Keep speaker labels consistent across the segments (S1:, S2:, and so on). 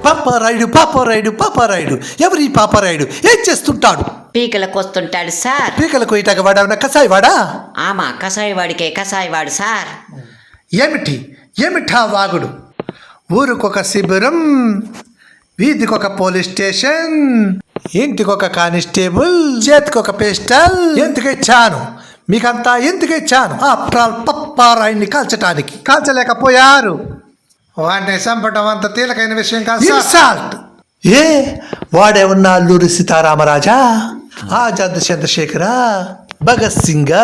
S1: పాపారాయుడు పాపారాయుడు పాపారాయుడు. ఎవరి పాపారాయుడు? ఏం చేస్తుంటాడు?
S2: పీకలకు వస్తుంటాడు సార్.
S1: పీకలకు ఇటాక వాడవన కసాయివాడా?
S2: ఆమా కసాయివాడికే కసాయివాడు సార్.
S1: ఏమిటా వాగుడు? ఊరికొక శిబిరం, వీధికొక పోలీస్ స్టేషన్, ఇంటికొక కానిస్టేబుల్, చేతికొక పిస్టల్. ఎందుకిచ్చాను మీకంతా? ఎందుకిచ్చాను? పప్పారాయుడిని కాల్చటానికి. కాల్చలేకపోయారు. వాడిని చంపడం అంత తేలికైన విషయం కాదు. ఇన్సల్ట్. వాడే ఉన్న అల్లూరి సీతారామరాజా, ఆజాద్ చంద్రశేఖర, భగత్ సింగ్,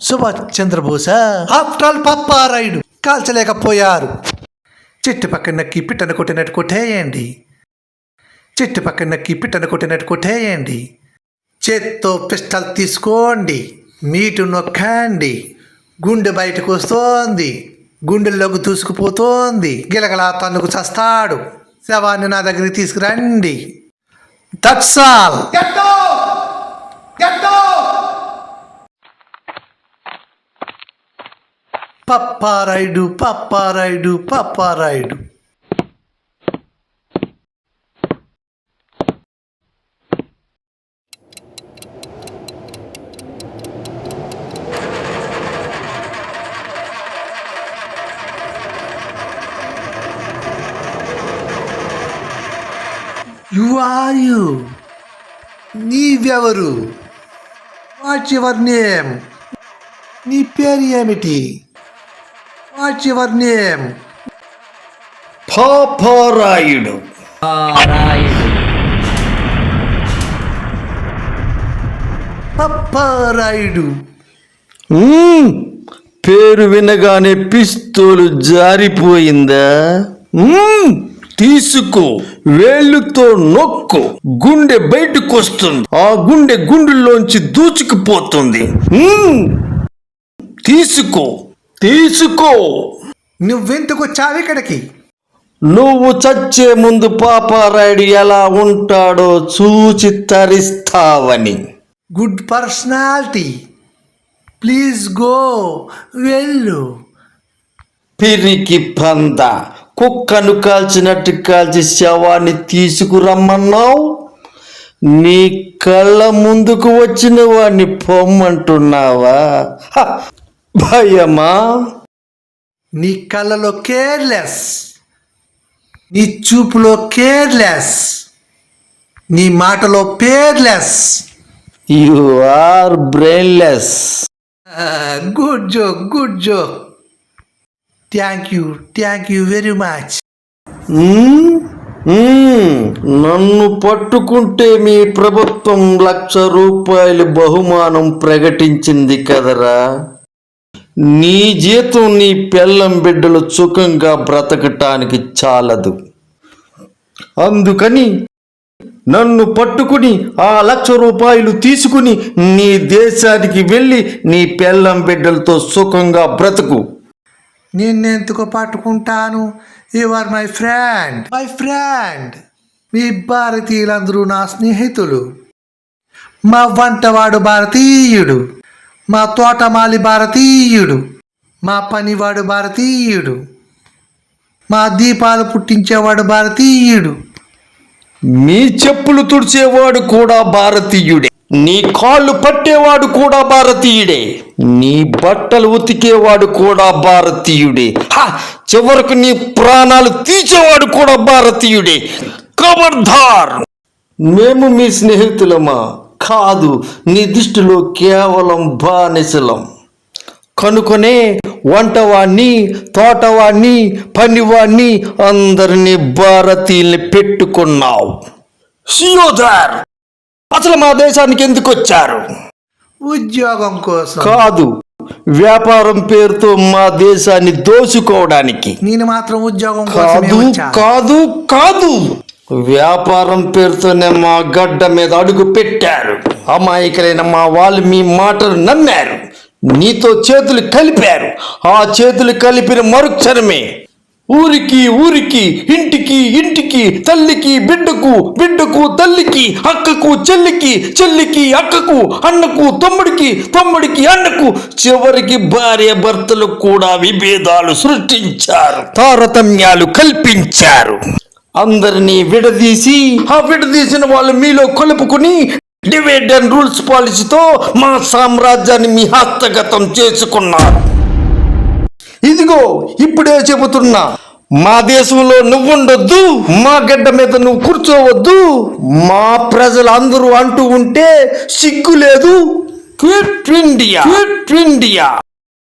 S1: సుభాష్ చంద్రబోస. ఆఫ్టర్ ఆల్ పప్పారాయుడు కాల్చలేకపోయారు. చెట్టు పక్కన నక్కి పిట్టను కొట్టినట్టు కొట్టేయండి. చెట్టు పక్కన నక్కి పిట్టను కొట్టినట్టు కొట్టేయండి. చేత్తో పిస్టల్ తీసుకోండి, మీటు నొక్కండి. గుండె బయటకు వస్తోంది, గుండెల్లోకి దూసుకుపోతోంది. గిలగలా తన్నుకు చస్తాడు. శవాన్ని నా దగ్గరికి తీసుకురండి. That's all. Papparayudu Papparayudu Papparayudu. You? నీవెవరు? What's your name? నీ పేరు ఏమిటి? What's your name?
S3: Paparayudu.
S1: Papparayudu.
S3: పేరు వినగానే పిస్తోలు జారిపోయిందా? తీసుకో, వేళ్ళుతో నొక్కు, గుండె బయటకు వస్తుంది. ఆ గుండె గుండెల్లోంచి దూచుకుపోతుంది. తీసుకో తీసుకో.
S1: నువ్వెందుకు వచ్చావు ఇక్కడికి?
S3: నువ్వు చచ్చే ముందు పాపారాయుడు ఎలా ఉంటాడో చూచి తరిస్తావని.
S1: Good personality. ప్లీజ్ గో, వెళ్ళు.
S3: పిరికి పంద, కుక్కను కాల్చినట్టు కాల్చి శవాన్ని తీసుకురమ్మన్నావు. నీ కళ్ళ ముందుకు వచ్చిన వాడిని పొమ్మంటున్నావా? భయమా?
S1: నీ కళ్ళలో కేర్లెస్, నీ చూపులో కేర్లెస్, నీ మాటలో fearless.
S3: You are brainless.
S1: Good joke, good joke. Thank you very much.
S3: నన్ను పట్టుకుంటే మీ ప్రభుత్వం ₹1,00,000 బహుమానం ప్రకటించింది కదరా. నీ జీతం నీ పెళ్ళం బిడ్డలు సుఖంగా బ్రతకటానికి చాలదు. అందుకని నన్ను పట్టుకుని ఆ ₹1,00,000 తీసుకుని నీ దేశానికి వెళ్ళి నీ పెళ్ళం బిడ్డలతో సుఖంగా బ్రతుకు.
S1: నిన్నెందుకు పట్టుకుంటాను? You are my friend. మీ భారతీయులందరూ నా స్నేహితులు. మా వంటవాడు భారతీయుడు, మా తోటమాలి భారతీయుడు, మా పనివాడు భారతీయుడు, మా దీపాలు పుట్టించేవాడు భారతీయుడు.
S3: మీ చెప్పులు తుడిచేవాడు కూడా భారతీయుడే. నీ కాళ్ళు పట్టేవాడు కూడా భారతీయుడే. నీ బట్టలు ఉతికేవాడు కూడా భారతీయుడే. చివరకు నీ ప్రాణాలు తీసేవాడు కూడా భారతీయుడే. ఖబర్దార్. మేము మీ స్నేహితులమా? కాదు, నీ దృష్టిలో కేవలం బానిసలం. కనుకొనే వంటవాణ్ణి, తోటవాణ్ణి, పనివాణ్ణి అందరినీ భారతీయుల్ని పెట్టుకున్నావు. సియోధర్, అసలు మా దేశానికి ఎందుకు వచ్చారు?
S1: ఉద్యోగం కోసం.
S3: కాదు, వ్యాపారం పేరుతో మా దేశాన్ని దోచుకోవడానికి.
S1: నేను మాత్రం ఉద్యోగం
S3: కాదు కాదు కాదు, వ్యాపారం పేరుతోనే మా గడ్డ మీద అడుగు పెట్టారు. అమాయకులైన మా వాళ్ళు మీ మాటలు నమ్మారు, నీతో చేతులు కలిపారు. ఆ చేతులు కలిపిన మరుక్షణమే ఊరికి ఊరికి, ఇంటికి ఇంటికి, తల్లికి బిడ్డకు, బిడ్డకు తల్లికి, అక్కకు చెల్లికి, చెల్లికి అక్కకు, అన్నకు తమ్ముడికి, తమ్ముడికి అన్నకు, చివరికి భార్య భర్తలు కూడా విభేదాలు సృష్టించారు, తారతమ్యాలు కల్పించారు. అందరినీ విడదీసి ఆ విడదీసిన వాళ్ళు మీలో కలుపుకుని డివైడ్ అండ్ రూల్స్ పాలసీతో మా సామ్రాజ్యాన్ని మీ హస్తగతం చేసుకున్నారు. ఇదిగో ఇప్పుడే చెబుతున్నా, మా దేశంలో నువ్వుండొద్దు, మా గడ్డ మీద నువ్వు కూర్చోవద్దు, మా ప్రజలందరూ అంటూ ఉంటే సిగ్గు లేదు. Quit India, quit India.